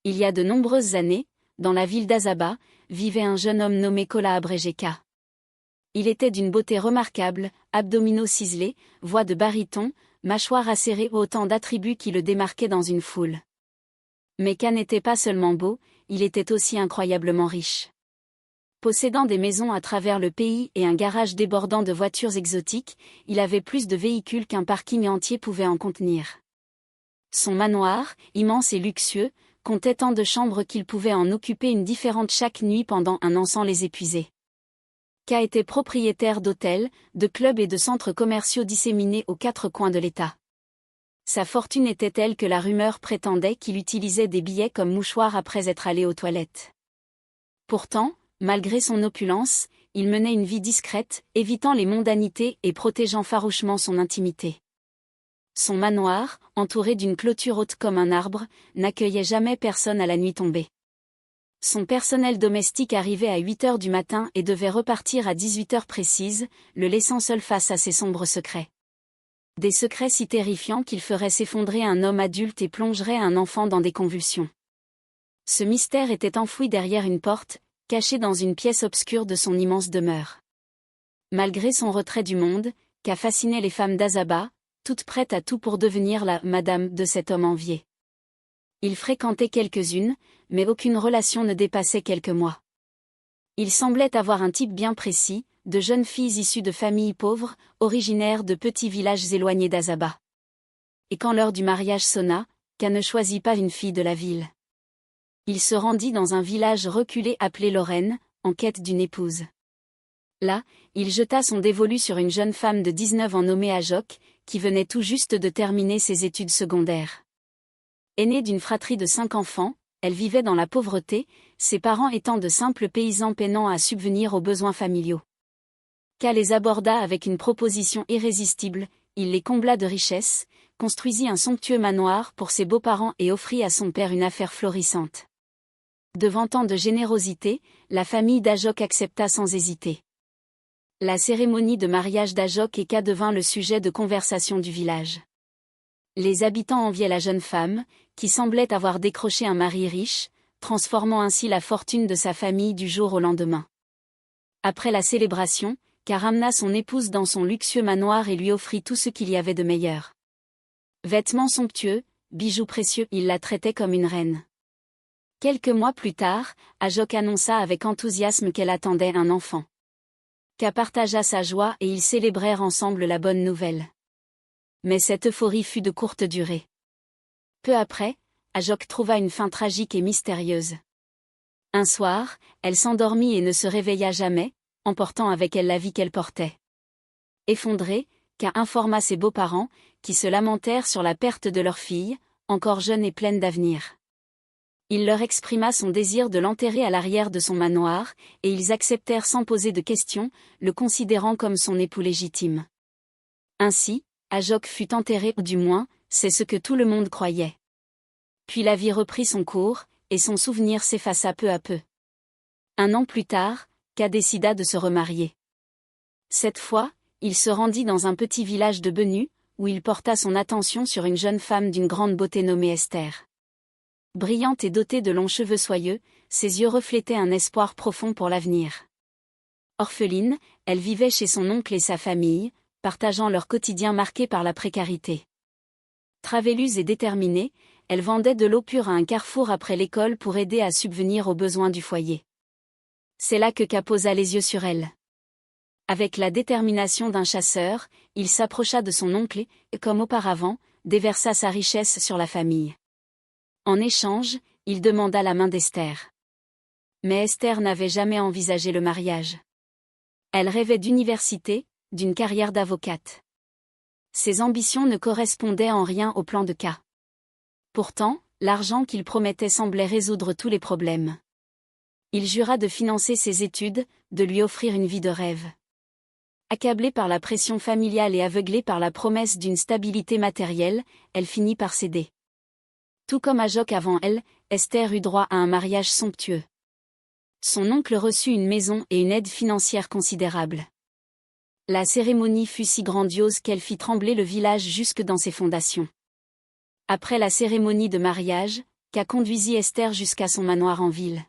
Il y a de nombreuses années, dans la ville d'Azaba, vivait un jeune homme nommé Kola Abrejeka. Il était d'une beauté remarquable, abdominaux ciselés, voix de baryton, mâchoire acérée, autant d'attributs qui le démarquaient dans une foule. Mais Ka n'était pas seulement beau, il était aussi incroyablement riche. Possédant des maisons à travers le pays et un garage débordant de voitures exotiques, il avait plus de véhicules qu'un parking entier pouvait en contenir. Son manoir, immense et luxueux, comptait tant de chambres qu'il pouvait en occuper une différente chaque nuit pendant un an sans les épuiser. Ka était propriétaire d'hôtels, de clubs et de centres commerciaux disséminés aux quatre coins de l'État. Sa fortune était telle que la rumeur prétendait qu'il utilisait des billets comme mouchoirs après être allé aux toilettes. Pourtant, malgré son opulence, il menait une vie discrète, évitant les mondanités et protégeant farouchement son intimité. Son manoir, entouré d'une clôture haute comme un arbre, n'accueillait jamais personne à la nuit tombée. Son personnel domestique arrivait à 8 heures du matin et devait repartir à 18 heures précises, le laissant seul face à ses sombres secrets. Des secrets si terrifiants qu'il ferait s'effondrer un homme adulte et plongerait un enfant dans des convulsions. Ce mystère était enfoui derrière une porte, caché dans une pièce obscure de son immense demeure. Malgré son retrait du monde, Ka fascinait les femmes d'Azaba, toutes prêtes à tout pour devenir la « madame » de cet homme envié. Il fréquentait quelques-unes, mais aucune relation ne dépassait quelques mois. Il semblait avoir un type bien précis, de jeunes filles issues de familles pauvres, originaires de petits villages éloignés d'Azaba. Et quand l'heure du mariage sonna, Ka ne choisit pas une fille de la ville. Il se rendit dans un village reculé appelé Lorraine, en quête d'une épouse. Là, il jeta son dévolu sur une jeune femme de 19 ans nommée Ajok, qui venait tout juste de terminer ses études secondaires. Aînée d'une fratrie de 5 enfants, elle vivait dans la pauvreté, ses parents étant de simples paysans peinant à subvenir aux besoins familiaux. Ka les aborda avec une proposition irrésistible, il les combla de richesses, construisit un somptueux manoir pour ses beaux-parents et offrit à son père une affaire florissante. Devant tant de générosité, la famille d'Ajok accepta sans hésiter. La cérémonie de mariage d'Ajok et Ka devint le sujet de conversation du village. Les habitants enviaient la jeune femme, qui semblait avoir décroché un mari riche, transformant ainsi la fortune de sa famille du jour au lendemain. Après la célébration, Ka ramena son épouse dans son luxueux manoir et lui offrit tout ce qu'il y avait de meilleur. Vêtements somptueux, bijoux précieux, il la traitait comme une reine. Quelques mois plus tard, Ajok annonça avec enthousiasme qu'elle attendait un enfant. Ka partagea sa joie et ils célébrèrent ensemble la bonne nouvelle. Mais cette euphorie fut de courte durée. Peu après, Ajok trouva une fin tragique et mystérieuse. Un soir, elle s'endormit et ne se réveilla jamais, emportant avec elle la vie qu'elle portait. Effondrée, Ka informa ses beaux-parents, qui se lamentèrent sur la perte de leur fille, encore jeune et pleine d'avenir. Il leur exprima son désir de l'enterrer à l'arrière de son manoir, et ils acceptèrent sans poser de questions, le considérant comme son époux légitime. Ainsi, Ajok fut enterré, ou du moins, c'est ce que tout le monde croyait. Puis la vie reprit son cours, et son souvenir s'effaça peu à peu. Un an plus tard, Ka décida de se remarier. Cette fois, il se rendit dans un petit village de Bennu, où il porta son attention sur une jeune femme d'une grande beauté nommée Esther. Brillante et dotée de longs cheveux soyeux, ses yeux reflétaient un espoir profond pour l'avenir. Orpheline, elle vivait chez son oncle et sa famille, partageant leur quotidien marqué par la précarité. Travelleuse et déterminée, elle vendait de l'eau pure à un carrefour après l'école pour aider à subvenir aux besoins du foyer. C'est là que Ka posa les yeux sur elle. Avec la détermination d'un chasseur, il s'approcha de son oncle et, comme auparavant, déversa sa richesse sur la famille. En échange, il demanda la main d'Esther. Mais Esther n'avait jamais envisagé le mariage. Elle rêvait d'université, d'une carrière d'avocate. Ses ambitions ne correspondaient en rien au plan de Ka. Pourtant, l'argent qu'il promettait semblait résoudre tous les problèmes. Il jura de financer ses études, de lui offrir une vie de rêve. Accablée par la pression familiale et aveuglée par la promesse d'une stabilité matérielle, elle finit par céder. Tout comme Ajok avant elle, Esther eut droit à un mariage somptueux. Son oncle reçut une maison et une aide financière considérable. La cérémonie fut si grandiose qu'elle fit trembler le village jusque dans ses fondations. Après la cérémonie de mariage, Ka conduisit Esther jusqu'à son manoir en ville.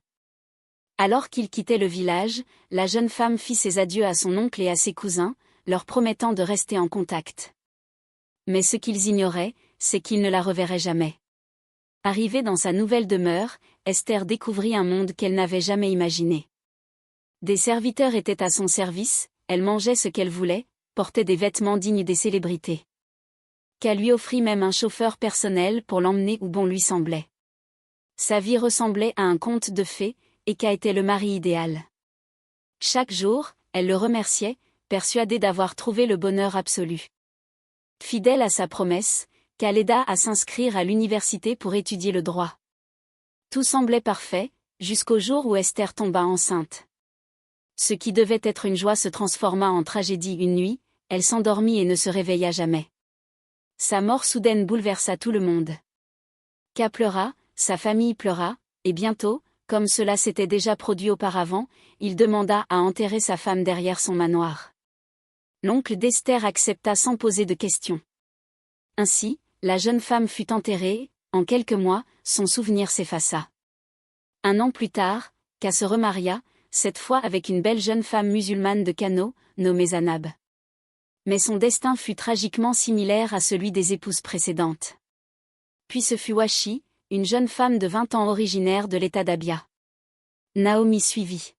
Alors qu'il quittait le village, la jeune femme fit ses adieux à son oncle et à ses cousins, leur promettant de rester en contact. Mais ce qu'ils ignoraient, c'est qu'ils ne la reverraient jamais. Arrivée dans sa nouvelle demeure, Esther découvrit un monde qu'elle n'avait jamais imaginé. Des serviteurs étaient à son service, elle mangeait ce qu'elle voulait, portait des vêtements dignes des célébrités. Ka lui offrit même un chauffeur personnel pour l'emmener où bon lui semblait. Sa vie ressemblait à un conte de fées, et Ka était le mari idéal. Chaque jour, elle le remerciait, persuadée d'avoir trouvé le bonheur absolu. Fidèle à sa promesse, Ka l'aida à s'inscrire à l'université pour étudier le droit. Tout semblait parfait, jusqu'au jour où Esther tomba enceinte. Ce qui devait être une joie se transforma en tragédie une nuit, elle s'endormit et ne se réveilla jamais. Sa mort soudaine bouleversa tout le monde. Ka pleura, sa famille pleura, et bientôt, comme cela s'était déjà produit auparavant, il demanda à enterrer sa femme derrière son manoir. L'oncle d'Esther accepta sans poser de questions. Ainsi, la jeune femme fut enterrée, en quelques mois, son souvenir s'effaça. Un an plus tard, Ka se remaria, cette fois avec une belle jeune femme musulmane de Kano, nommée Zanab. Mais son destin fut tragiquement similaire à celui des épouses précédentes. Puis ce fut Washi, une jeune femme de 20 ans originaire de l'état d'Abia. Naomi suivit.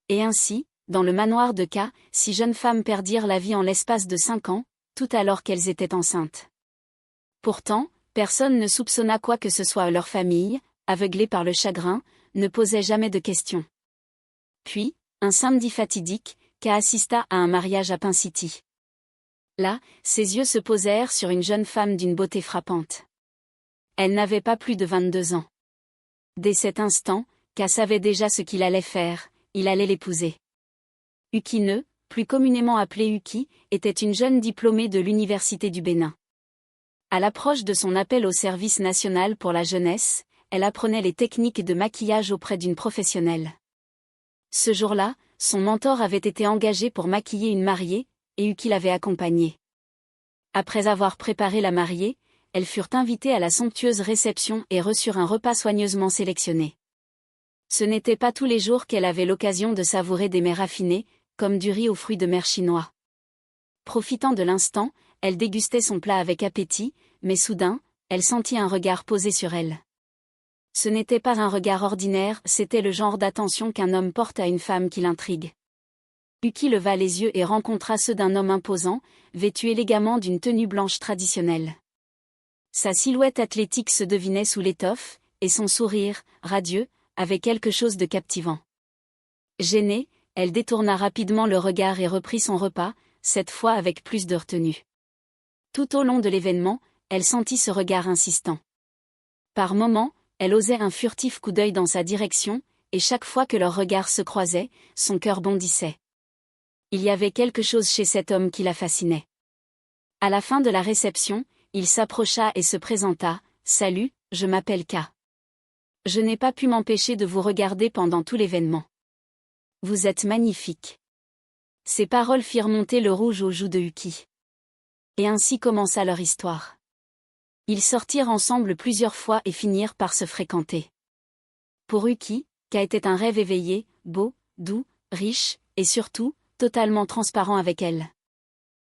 Et ainsi, dans le manoir de Ka, 6 jeunes femmes perdirent la vie en l'espace de 5 ans, tout alors qu'elles étaient enceintes. Pourtant, personne ne soupçonna quoi que ce soit. Leur famille, aveuglée par le chagrin, ne posait jamais de questions. Puis, un samedi fatidique, Ka assista à un mariage à Pin City. Là, ses yeux se posèrent sur une jeune femme d'une beauté frappante. Elle n'avait pas plus de 22 ans. Dès cet instant, Ka savait déjà ce qu'il allait faire, il allait l'épouser. Ukine, plus communément appelée Uki, était une jeune diplômée de l'Université du Bénin. À l'approche de son appel au service national pour la jeunesse, elle apprenait les techniques de maquillage auprès d'une professionnelle. Ce jour-là, son mentor avait été engagé pour maquiller une mariée, et Uki l'avait accompagnée. Après avoir préparé la mariée, elles furent invitées à la somptueuse réception et reçurent un repas soigneusement sélectionné. Ce n'était pas tous les jours qu'elle avait l'occasion de savourer des mets raffinés, comme du riz aux fruits de mer chinois. Profitant de l'instant, elle dégustait son plat avec appétit, mais soudain, elle sentit un regard posé sur elle. Ce n'était pas un regard ordinaire, c'était le genre d'attention qu'un homme porte à une femme qui l'intrigue. Uki leva les yeux et rencontra ceux d'un homme imposant, vêtu élégamment d'une tenue blanche traditionnelle. Sa silhouette athlétique se devinait sous l'étoffe, et son sourire, radieux, avait quelque chose de captivant. Gênée, elle détourna rapidement le regard et reprit son repas, cette fois avec plus de retenue. Tout au long de l'événement, elle sentit ce regard insistant. Par moments, elle osait un furtif coup d'œil dans sa direction, et chaque fois que leurs regards se croisaient, son cœur bondissait. Il y avait quelque chose chez cet homme qui la fascinait. À la fin de la réception, il s'approcha et se présenta, « Salut, je m'appelle Ka. Je n'ai pas pu m'empêcher de vous regarder pendant tout l'événement. Vous êtes magnifique. » Ces paroles firent monter le rouge aux joues de Uki. Et ainsi commença leur histoire. Ils sortirent ensemble plusieurs fois et finirent par se fréquenter. Pour Uki, Ka était un rêve éveillé, beau, doux, riche, et surtout, totalement transparent avec elle.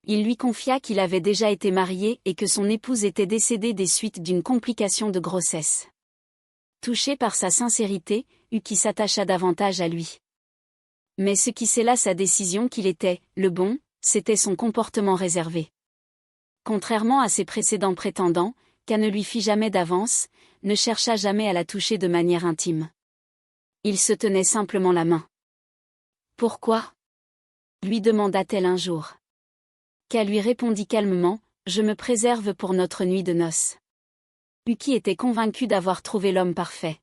Il lui confia qu'il avait déjà été marié et que son épouse était décédée des suites d'une complication de grossesse. Touché par sa sincérité, Uki s'attacha davantage à lui. Mais ce qui scella sa décision qu'il était le bon, c'était son comportement réservé. Contrairement à ses précédents prétendants, Ka ne lui fit jamais d'avance, ne chercha jamais à la toucher de manière intime. Il se tenait simplement la main. « Pourquoi ?» lui demanda-t-elle un jour. Ka lui répondit calmement, « Je me préserve pour notre nuit de noces. » Uki était convaincu d'avoir trouvé l'homme parfait.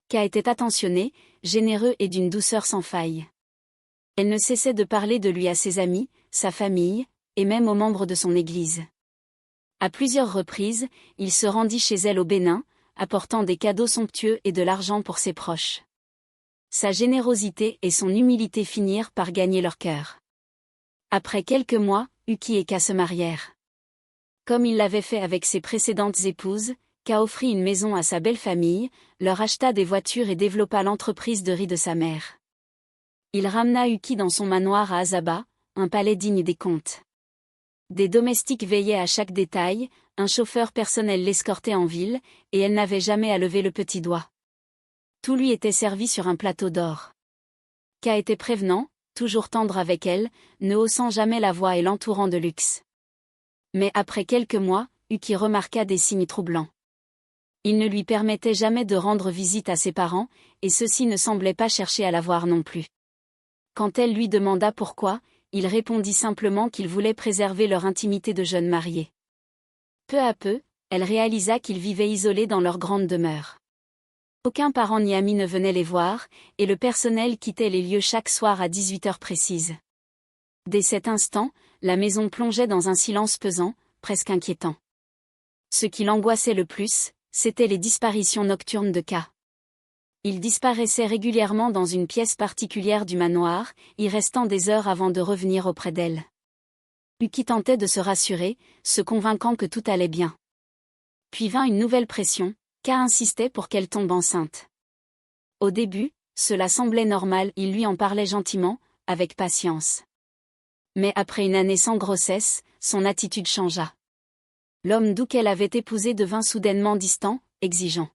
Ka était attentionné, généreux et d'une douceur sans faille. Elle ne cessait de parler de lui à ses amis, sa famille, et même aux membres de son église. À plusieurs reprises, il se rendit chez elle au Bénin, apportant des cadeaux somptueux et de l'argent pour ses proches. Sa générosité et son humilité finirent par gagner leur cœur. Après quelques mois, Uki et Ka se marièrent. Comme il l'avait fait avec ses précédentes épouses, Ka offrit une maison à sa belle famille, leur acheta des voitures et développa l'entreprise de riz de sa mère. Il ramena Uki dans son manoir à Azaba, un palais digne des contes. Des domestiques veillaient à chaque détail, un chauffeur personnel l'escortait en ville, et elle n'avait jamais à lever le petit doigt. Tout lui était servi sur un plateau d'or. Ka était prévenant, toujours tendre avec elle, ne haussant jamais la voix et l'entourant de luxe. Mais après quelques mois, Uki remarqua des signes troublants. Il ne lui permettait jamais de rendre visite à ses parents, et ceux-ci ne semblaient pas chercher à la voir non plus. Quand elle lui demanda pourquoi, il répondit simplement qu'il voulait préserver leur intimité de jeunes mariés. Peu à peu, elle réalisa qu'ils vivaient isolés dans leur grande demeure. Aucun parent ni ami ne venait les voir, et le personnel quittait les lieux chaque soir à 18 heures précises. Dès cet instant, la maison plongeait dans un silence pesant, presque inquiétant. Ce qui l'angoissait le plus, c'étaient les disparitions nocturnes de Ka. Il disparaissait régulièrement dans une pièce particulière du manoir, y restant des heures avant de revenir auprès d'elle. Uki tentait de se rassurer, se convainquant que tout allait bien. Puis vint une nouvelle pression, Ka insistait pour qu'elle tombe enceinte. Au début, cela semblait normal, il lui en parlait gentiment, avec patience. Mais après une année sans grossesse, son attitude changea. L'homme doux qu'elle avait épousé devint soudainement distant, exigeant.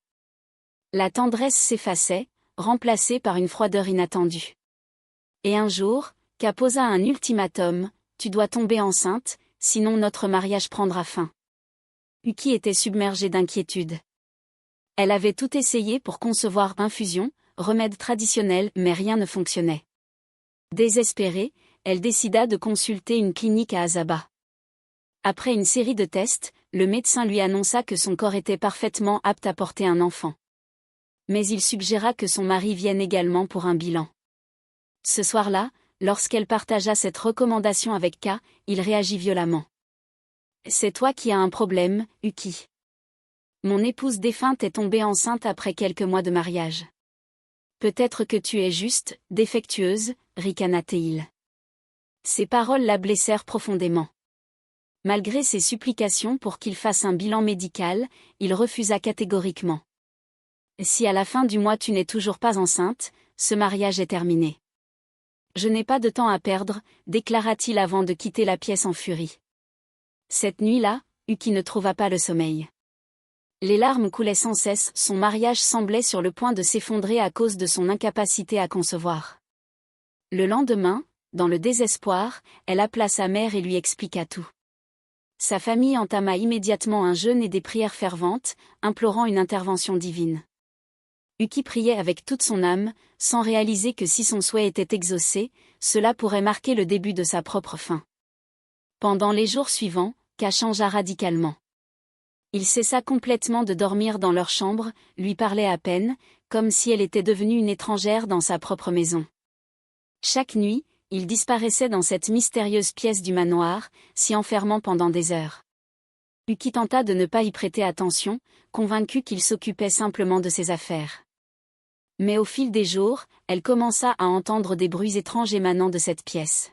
La tendresse s'effaçait, remplacée par une froideur inattendue. Et un jour, Ka posa un ultimatum, « Tu dois tomber enceinte, sinon notre mariage prendra fin. » Uki était submergée d'inquiétude. Elle avait tout essayé pour concevoir infusion, remède traditionnel, mais rien ne fonctionnait. Désespérée, elle décida de consulter une clinique à Azaba. Après une série de tests, le médecin lui annonça que son corps était parfaitement apte à porter un enfant. Mais il suggéra que son mari vienne également pour un bilan. Ce soir-là, lorsqu'elle partagea cette recommandation avec Ka, il réagit violemment. « C'est toi qui as un problème, Uki. Mon épouse défunte est tombée enceinte après quelques mois de mariage. Peut-être que tu es juste, défectueuse, ricana-t-il. » Ces paroles la blessèrent profondément. Malgré ses supplications pour qu'il fasse un bilan médical, il refusa catégoriquement. « Si à la fin du mois tu n'es toujours pas enceinte, ce mariage est terminé. »« Je n'ai pas de temps à perdre, » déclara-t-il avant de quitter la pièce en furie. Cette nuit-là, Uki ne trouva pas le sommeil. Les larmes coulaient sans cesse, son mariage semblait sur le point de s'effondrer à cause de son incapacité à concevoir. Le lendemain, dans le désespoir, elle appela sa mère et lui expliqua tout. Sa famille entama immédiatement un jeûne et des prières ferventes, implorant une intervention divine. Uki priait avec toute son âme, sans réaliser que si son souhait était exaucé, cela pourrait marquer le début de sa propre fin. Pendant les jours suivants, Ka changea radicalement. Il cessa complètement de dormir dans leur chambre, lui parlait à peine, comme si elle était devenue une étrangère dans sa propre maison. Chaque nuit, il disparaissait dans cette mystérieuse pièce du manoir, s'y enfermant pendant des heures. Uki tenta de ne pas y prêter attention, convaincue qu'il s'occupait simplement de ses affaires. Mais au fil des jours, elle commença à entendre des bruits étranges émanant de cette pièce.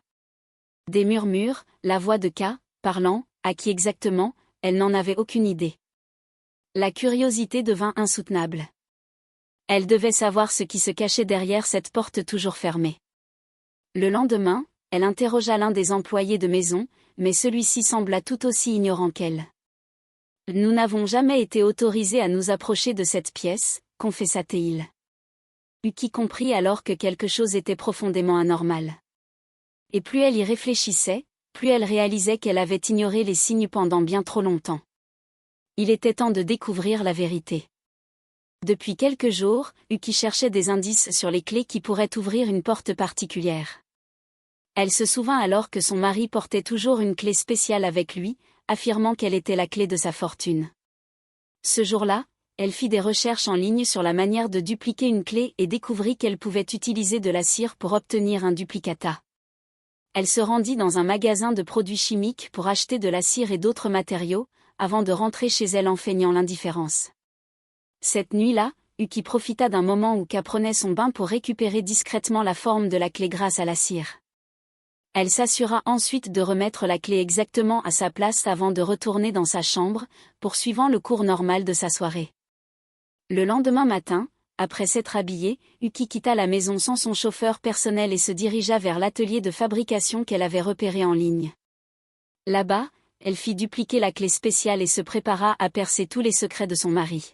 Des murmures, la voix de Ka, parlant, à qui exactement, elle n'en avait aucune idée. La curiosité devint insoutenable. Elle devait savoir ce qui se cachait derrière cette porte toujours fermée. Le lendemain, elle interrogea l'un des employés de maison, mais celui-ci sembla tout aussi ignorant qu'elle. « Nous n'avons jamais été autorisés à nous approcher de cette pièce, » confessa-t-il. Uki comprit alors que quelque chose était profondément anormal. Et plus elle y réfléchissait, plus elle réalisait qu'elle avait ignoré les signes pendant bien trop longtemps. Il était temps de découvrir la vérité. Depuis quelques jours, Uki cherchait des indices sur les clés qui pourraient ouvrir une porte particulière. Elle se souvint alors que son mari portait toujours une clé spéciale avec lui, affirmant qu'elle était la clé de sa fortune. Ce jour-là, elle fit des recherches en ligne sur la manière de dupliquer une clé et découvrit qu'elle pouvait utiliser de la cire pour obtenir un duplicata. Elle se rendit dans un magasin de produits chimiques pour acheter de la cire et d'autres matériaux, avant de rentrer chez elle en feignant l'indifférence. Cette nuit-là, Uki profita d'un moment où Ka prenait son bain pour récupérer discrètement la forme de la clé grâce à la cire. Elle s'assura ensuite de remettre la clé exactement à sa place avant de retourner dans sa chambre, poursuivant le cours normal de sa soirée. Le lendemain matin, après s'être habillée, Uki quitta la maison sans son chauffeur personnel et se dirigea vers l'atelier de fabrication qu'elle avait repéré en ligne. Là-bas, elle fit dupliquer la clé spéciale et se prépara à percer tous les secrets de son mari.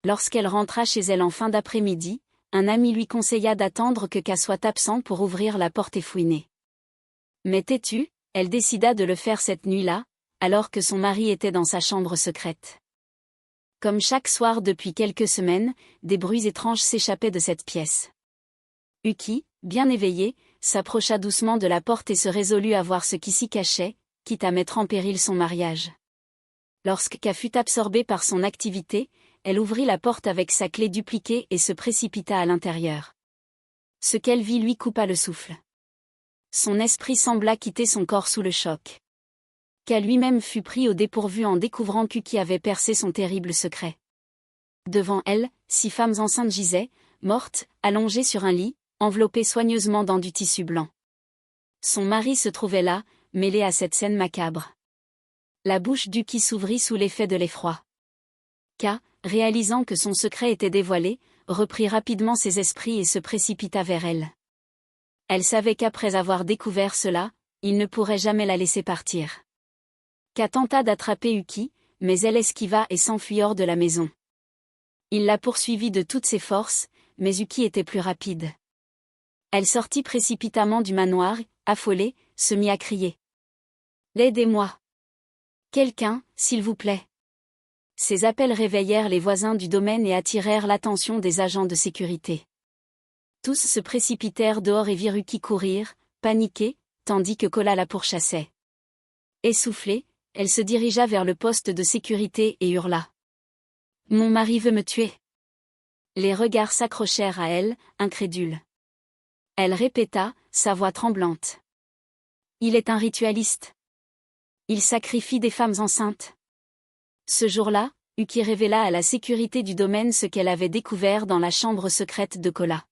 Lorsqu'elle rentra chez elle en fin d'après-midi, un ami lui conseilla d'attendre que K soit absent pour ouvrir la porte et fouiner. Mais têtue, elle décida de le faire cette nuit-là, alors que son mari était dans sa chambre secrète. Comme chaque soir depuis quelques semaines, des bruits étranges s'échappaient de cette pièce. Uki, bien éveillée, s'approcha doucement de la porte et se résolut à voir ce qui s'y cachait, quitte à mettre en péril son mariage. Lorsque K fut absorbée par son activité, elle ouvrit la porte avec sa clé dupliquée et se précipita à l'intérieur. Ce qu'elle vit lui coupa le souffle. Son esprit sembla quitter son corps sous le choc. K lui-même fut pris au dépourvu en découvrant qu'Uki avait percé son terrible secret. Devant elle, 6 femmes enceintes gisaient, mortes, allongées sur un lit, enveloppées soigneusement dans du tissu blanc. Son mari se trouvait là, mêlé à cette scène macabre. La bouche d'Uki s'ouvrit sous l'effet de l'effroi. K, réalisant que son secret était dévoilé, reprit rapidement ses esprits et se précipita vers elle. Elle savait qu'après avoir découvert cela, il ne pourrait jamais la laisser partir. K tenta d'attraper Uki, mais elle esquiva et s'enfuit hors de la maison. Il la poursuivit de toutes ses forces, mais Uki était plus rapide. Elle sortit précipitamment du manoir, affolée, se mit à crier. « Aidez-moi ! Quelqu'un, s'il vous plaît !» Ces appels réveillèrent les voisins du domaine et attirèrent l'attention des agents de sécurité. Tous se précipitèrent dehors et virent Uki courir, paniquée, tandis que Kola la pourchassait. Essoufflée, elle se dirigea vers le poste de sécurité et hurla. « Mon mari veut me tuer !» Les regards s'accrochèrent à elle, incrédules. Elle répéta, sa voix tremblante. « Il est un ritualiste. Il sacrifie des femmes enceintes. » Ce jour-là, Uki révéla à la sécurité du domaine ce qu'elle avait découvert dans la chambre secrète de Kola.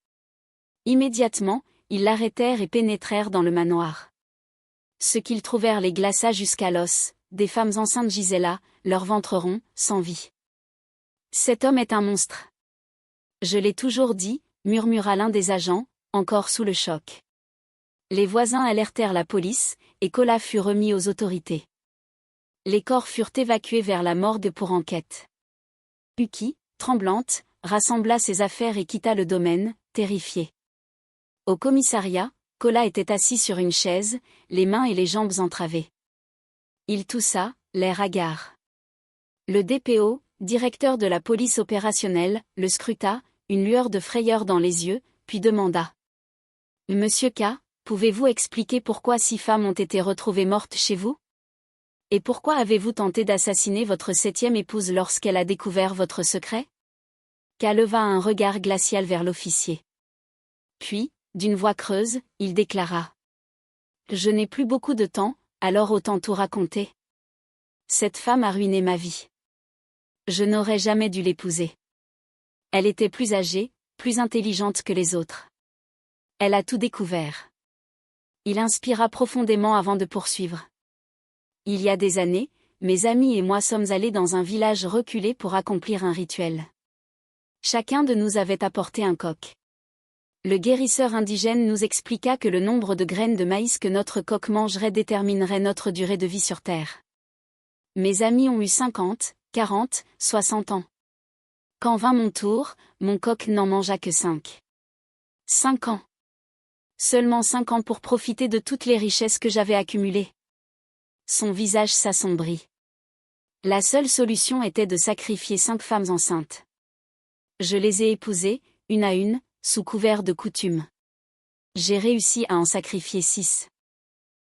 Immédiatement, ils l'arrêtèrent et pénétrèrent dans le manoir. Ce qu'ils trouvèrent les glaça jusqu'à l'os, des femmes enceintes gisaient là, leur ventre rond, sans vie. « Cet homme est un monstre. »« Je l'ai toujours dit », murmura l'un des agents, encore sous le choc. Les voisins alertèrent la police, et Kola fut remis aux autorités. Les corps furent évacués vers la morgue pour enquête. Uki, tremblante, rassembla ses affaires et quitta le domaine, terrifiée. Au commissariat, Kola était assis sur une chaise, les mains et les jambes entravées. Il toussa, l'air hagard. Le DPO, directeur de la police opérationnelle, le scruta, une lueur de frayeur dans les yeux, puis demanda. « Monsieur K, pouvez-vous expliquer pourquoi 6 femmes ont été retrouvées mortes chez vous ? Et pourquoi avez-vous tenté d'assassiner votre 7e épouse lorsqu'elle a découvert votre secret ?» K leva un regard glacial vers l'officier. Puis, d'une voix creuse, il déclara. « Je n'ai plus beaucoup de temps, alors autant tout raconter. Cette femme a ruiné ma vie. Je n'aurais jamais dû l'épouser. Elle était plus âgée, plus intelligente que les autres. Elle a tout découvert. » Il inspira profondément avant de poursuivre. « Il y a des années, mes amis et moi sommes allés dans un village reculé pour accomplir un rituel. Chacun de nous avait apporté un coq. Le guérisseur indigène nous expliqua que le nombre de graines de maïs que notre coq mangerait déterminerait notre durée de vie sur Terre. Mes amis ont eu 50, 40, 60 ans. Quand vint mon tour, mon coq n'en mangea que 5. 5 ans. Seulement 5 ans pour profiter de toutes les richesses que j'avais accumulées. » Son visage s'assombrit. La seule solution était de sacrifier 5 femmes enceintes. Je les ai épousées, une à une, sous couvert de coutume. J'ai réussi à en sacrifier 6.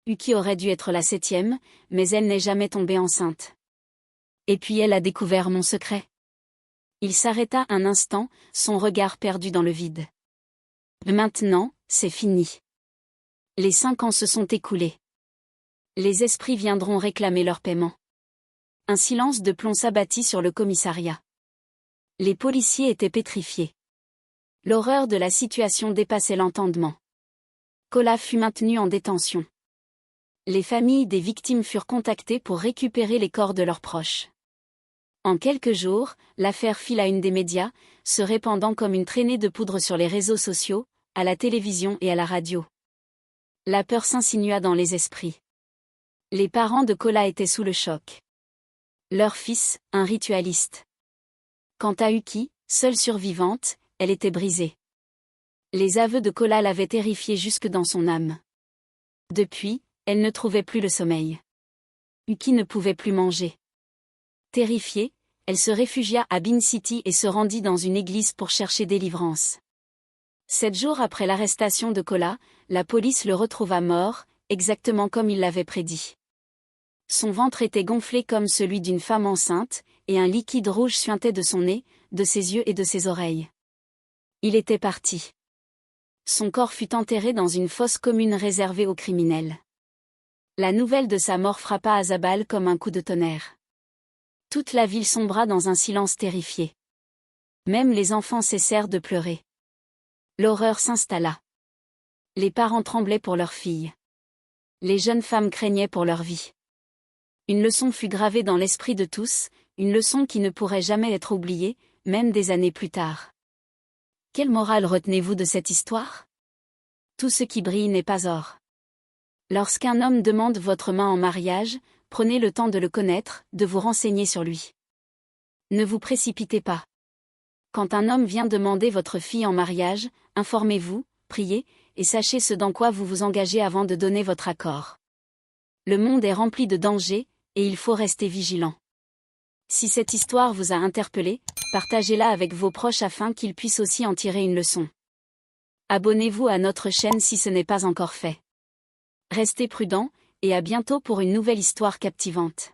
Uki aurait dû être la 7e, mais elle n'est jamais tombée enceinte. Et puis elle a découvert mon secret. Il s'arrêta un instant, son regard perdu dans le vide. Maintenant, c'est fini. Les 5 ans se sont écoulés. Les esprits viendront réclamer leur paiement. Un silence de plomb s'abattit sur le commissariat. Les policiers étaient pétrifiés. L'horreur de la situation dépassait l'entendement. Kola fut maintenu en détention. Les familles des victimes furent contactées pour récupérer les corps de leurs proches. En quelques jours, l'affaire fit la une des médias, se répandant comme une traînée de poudre sur les réseaux sociaux, à la télévision et à la radio. La peur s'insinua dans les esprits. Les parents de Kola étaient sous le choc. Leur fils, un ritualiste. Quant à Uki, seule survivante, elle était brisée. Les aveux de Kola l'avaient terrifiée jusque dans son âme. Depuis, elle ne trouvait plus le sommeil. Uki ne pouvait plus manger. Terrifiée, elle se réfugia à Bin City et se rendit dans une église pour chercher délivrance. 7 jours après l'arrestation de Kola, la police le retrouva mort, exactement comme il l'avait prédit. Son ventre était gonflé comme celui d'une femme enceinte, et un liquide rouge suintait de son nez, de ses yeux et de ses oreilles. Il était parti. Son corps fut enterré dans une fosse commune réservée aux criminels. La nouvelle de sa mort frappa Azabal comme un coup de tonnerre. Toute la ville sombra dans un silence terrifié. Même les enfants cessèrent de pleurer. L'horreur s'installa. Les parents tremblaient pour leurs filles. Les jeunes femmes craignaient pour leur vie. Une leçon fut gravée dans l'esprit de tous, une leçon qui ne pourrait jamais être oubliée, même des années plus tard. Quelle morale retenez-vous de cette histoire? Tout ce qui brille n'est pas or. Lorsqu'un homme demande votre main en mariage, prenez le temps de le connaître, de vous renseigner sur lui. Ne vous précipitez pas. Quand un homme vient demander votre fille en mariage, informez-vous, priez, et sachez ce dans quoi vous vous engagez avant de donner votre accord. Le monde est rempli de dangers, et il faut rester vigilant. Si cette histoire vous a interpellé, partagez-la avec vos proches afin qu'ils puissent aussi en tirer une leçon. Abonnez-vous à notre chaîne si ce n'est pas encore fait. Restez prudents, et à bientôt pour une nouvelle histoire captivante.